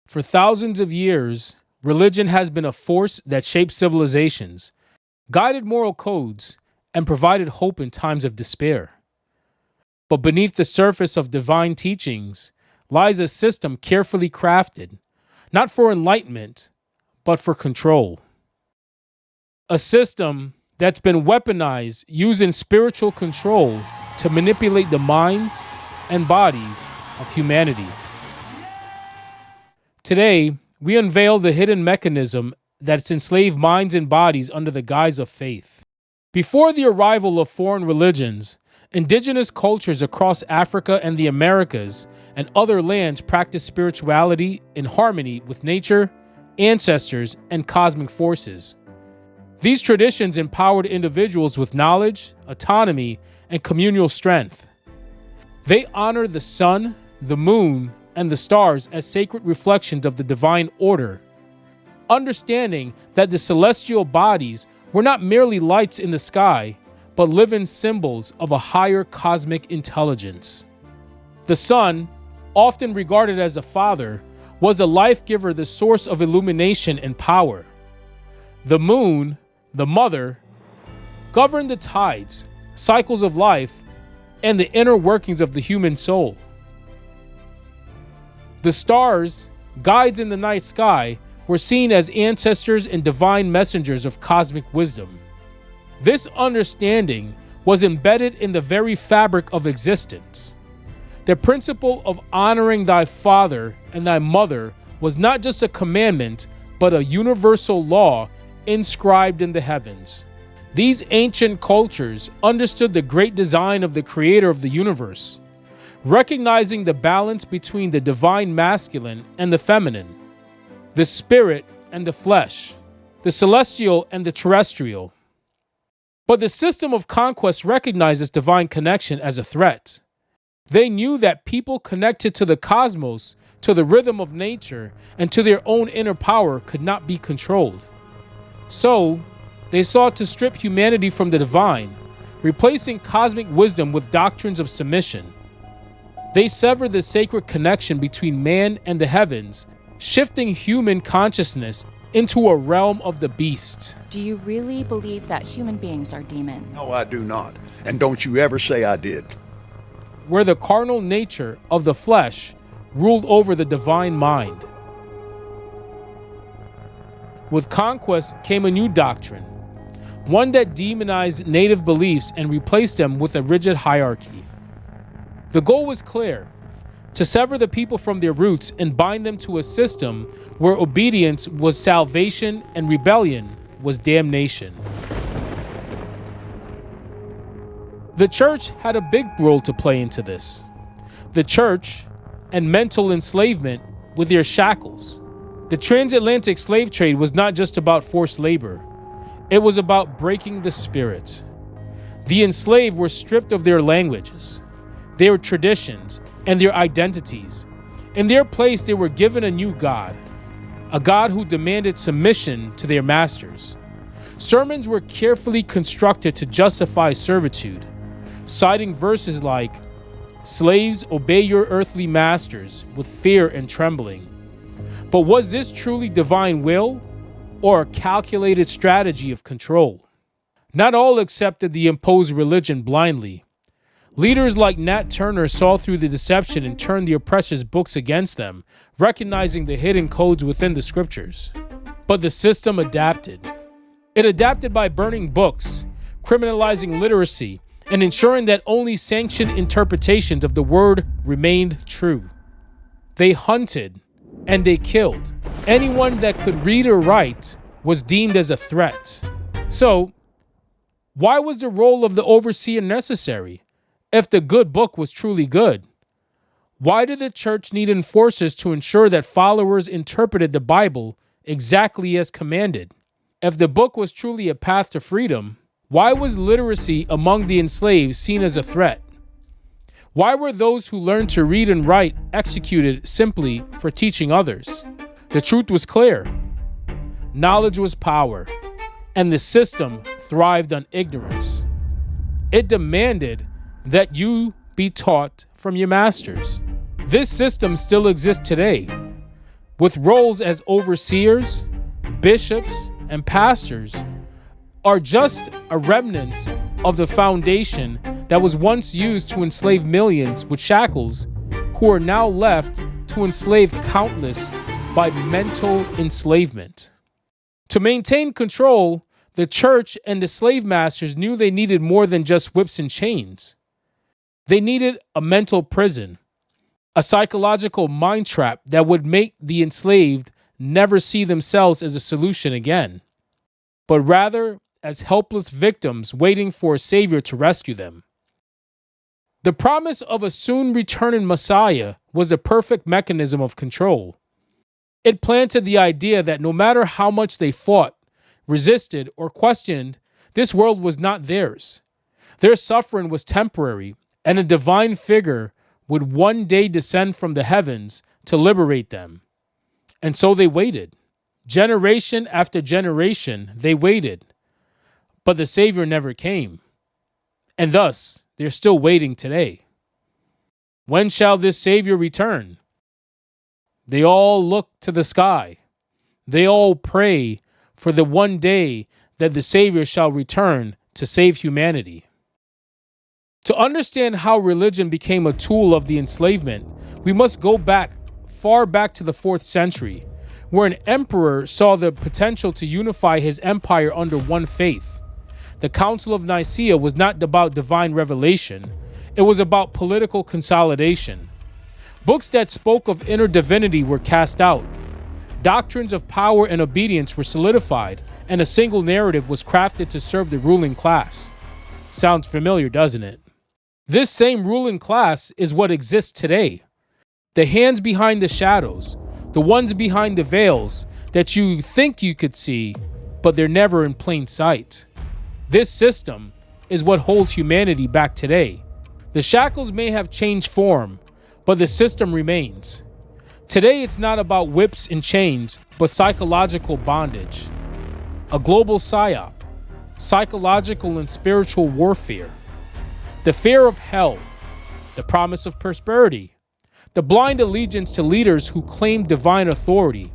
For thousands of years, religion has been a force that shaped civilizations, guided moral codes, and provided hope in times of despair. But beneath the surface of divine teachings lies a system carefully crafted, not for enlightenment, but for control. A system that's been weaponized using spiritual control to manipulate the minds and bodies of humanity. Today, we unveil the hidden mechanism that's enslaved minds and bodies under the guise of faith. Before the arrival of foreign religions, indigenous cultures across Africa and the Americas and other lands practiced spirituality in harmony with nature, ancestors, and cosmic forces. These traditions empowered individuals with knowledge, autonomy, and communal strength. They honored the sun, the moon, and the stars as sacred reflections of the divine order, understanding that the celestial bodies were not merely lights in the sky, but living symbols of a higher cosmic intelligence. The sun, often regarded as a father, was a life giver, the source of illumination and power. The moon, the mother, governed the tides, cycles of life, and the inner workings of the human soul. The stars, guides in the night sky, were seen as ancestors and divine messengers of cosmic wisdom. This understanding was embedded in the very fabric of existence. The principle of honoring thy father and thy mother was not just a commandment, but a universal law inscribed in the heavens. These ancient cultures understood the great design of the creator of the universe, recognizing the balance between the divine masculine and the feminine, the spirit and the flesh, the celestial and the terrestrial. But the system of conquest recognized this divine connection as a threat. They knew that people connected to the cosmos, to the rhythm of nature, and to their own inner power could not be controlled. So, they sought to strip humanity from the divine, replacing cosmic wisdom with doctrines of submission. They severed the sacred connection between man and the heavens, shifting human consciousness into a realm of the beast. Do you really believe that human beings are demons? No, I do not. And don't you ever say I did. Where the carnal nature of the flesh ruled over the divine mind. With conquest came a new doctrine, one that demonized native beliefs and replaced them with a rigid hierarchy. The goal was clear: to sever the people from their roots and bind them to a system where obedience was salvation and rebellion was damnation. The church had a big role to play into this. The church and mental enslavement with their shackles. The transatlantic slave trade was not just about forced labor. It was about breaking the spirit. The enslaved were stripped of their languages, their traditions, and their identities. In their place, they were given a new God, a God who demanded submission to their masters. Sermons were carefully constructed to justify servitude, citing verses like, "Slaves, obey your earthly masters with fear and trembling." But was this truly divine will or a calculated strategy of control? Not all accepted the imposed religion blindly. Leaders like Nat Turner saw through the deception and turned the oppressor's books against them, recognizing the hidden codes within the scriptures. But the system adapted. It adapted by burning books, criminalizing literacy, and ensuring that only sanctioned interpretations of the word remained true. They hunted and they killed. Anyone that could read or write was deemed as a threat. So, why was the role of the overseer necessary? If the good book was truly good, why did the church need enforcers to ensure that followers interpreted the Bible exactly as commanded? If the book was truly a path to freedom, why was literacy among the enslaved seen as a threat? Why were those who learned to read and write executed simply for teaching others? The truth was clear. Knowledge was power, and the system thrived on ignorance. It demanded that you be taught from your masters. This system still exists today. with roles as overseers, bishops, and pastors, are just a remnants of the foundation that was once used to enslave millions with shackles, who are now left to enslave countless by mental enslavement. To maintain control, the church and the slave masters knew they needed more than just whips and chains. They needed a mental prison, a psychological mind trap that would make the enslaved never see themselves as a solution again, but rather as helpless victims waiting for a savior to rescue them. The promise of a soon returning Messiah was a perfect mechanism of control. It planted the idea that no matter how much they fought, resisted, or questioned, this world was not theirs. Their suffering was temporary, and a divine figure would one day descend from the heavens to liberate them. And so they waited. Generation after generation, they waited. But the Savior never came. And thus, they're still waiting today. When shall this Savior return? They all look to the sky. They all pray for the one day that the Savior shall return to save humanity. To understand how religion became a tool of the enslavement, we must go far back to the 4th century, where an emperor saw the potential to unify his empire under one faith. The Council of Nicaea was not about divine revelation, it was about political consolidation. Books that spoke of inner divinity were cast out. Doctrines of power and obedience were solidified, and a single narrative was crafted to serve the ruling class. Sounds familiar, doesn't it? This same ruling class is what exists today. The hands behind the shadows, the ones behind the veils that you think you could see, but they're never in plain sight. This system is what holds humanity back today. The shackles may have changed form, but the system remains. Today, it's not about whips and chains, but psychological bondage. A global psyop, psychological and spiritual warfare. The fear of hell, the promise of prosperity, the blind allegiance to leaders who claim divine authority,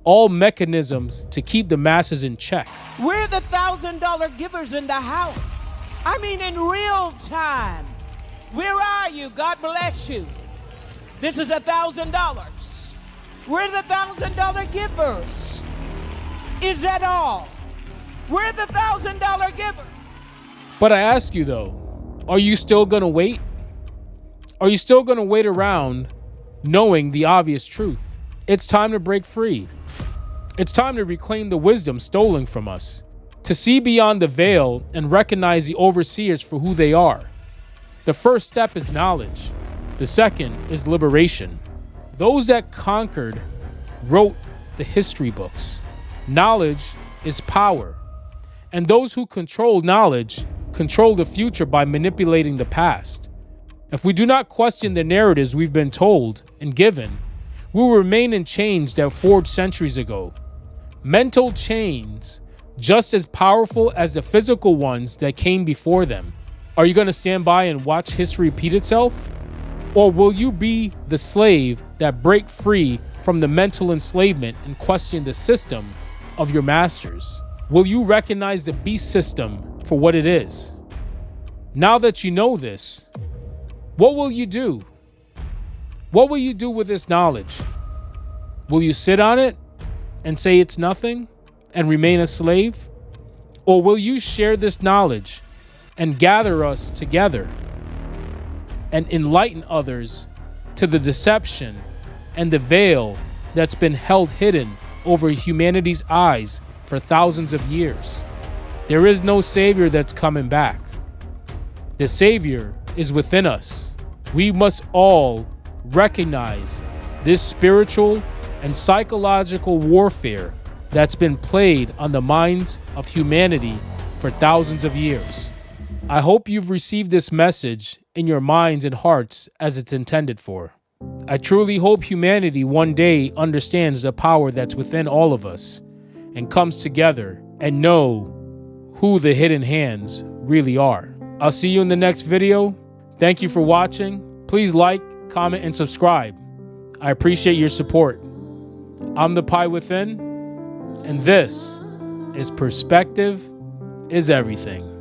all mechanisms to keep the masses in check. We're the $1,000 givers in the house. I mean, in real time. Where are you? God bless you. This is $1,000. We're the $1,000 givers. Is that all? We're the $1,000 givers. But I ask you though, are you still going to wait? Are you still going to wait around knowing the obvious truth? It's time to break free. It's time to reclaim the wisdom stolen from us, to see beyond the veil and recognize the overseers for who they are. The first step is knowledge. The second is liberation. Those that conquered wrote the history books. Knowledge is power. And those who control knowledge control the future by manipulating the past. If we do not question the narratives we've been told and given, we will remain in chains that forged centuries ago. Mental chains, just as powerful as the physical ones that came before them. Are you going to stand by and watch history repeat itself? Or will you be the slave that break free from the mental enslavement and question the system of your masters? Will you recognize the beast system for what it is? Now that you know this, what will you do? What will you do with this knowledge? Will you sit on it and say it's nothing and remain a slave? Or will you share this knowledge and gather us together and enlighten others to the deception and the veil that's been held hidden over humanity's eyes for thousands of years? There is no savior that's coming back. The savior is within us. We must all recognize this spiritual and psychological warfare that's been played on the minds of humanity for thousands of years. I hope you've received this message in your minds and hearts as it's intended for. I truly hope humanity one day understands the power that's within all of us and comes together and know who the hidden hands really are. I'll see you in the next video. Thank you for watching. Please like, comment, and subscribe. I appreciate your support. I'm the Pi Within, and this is Perspective is Everything.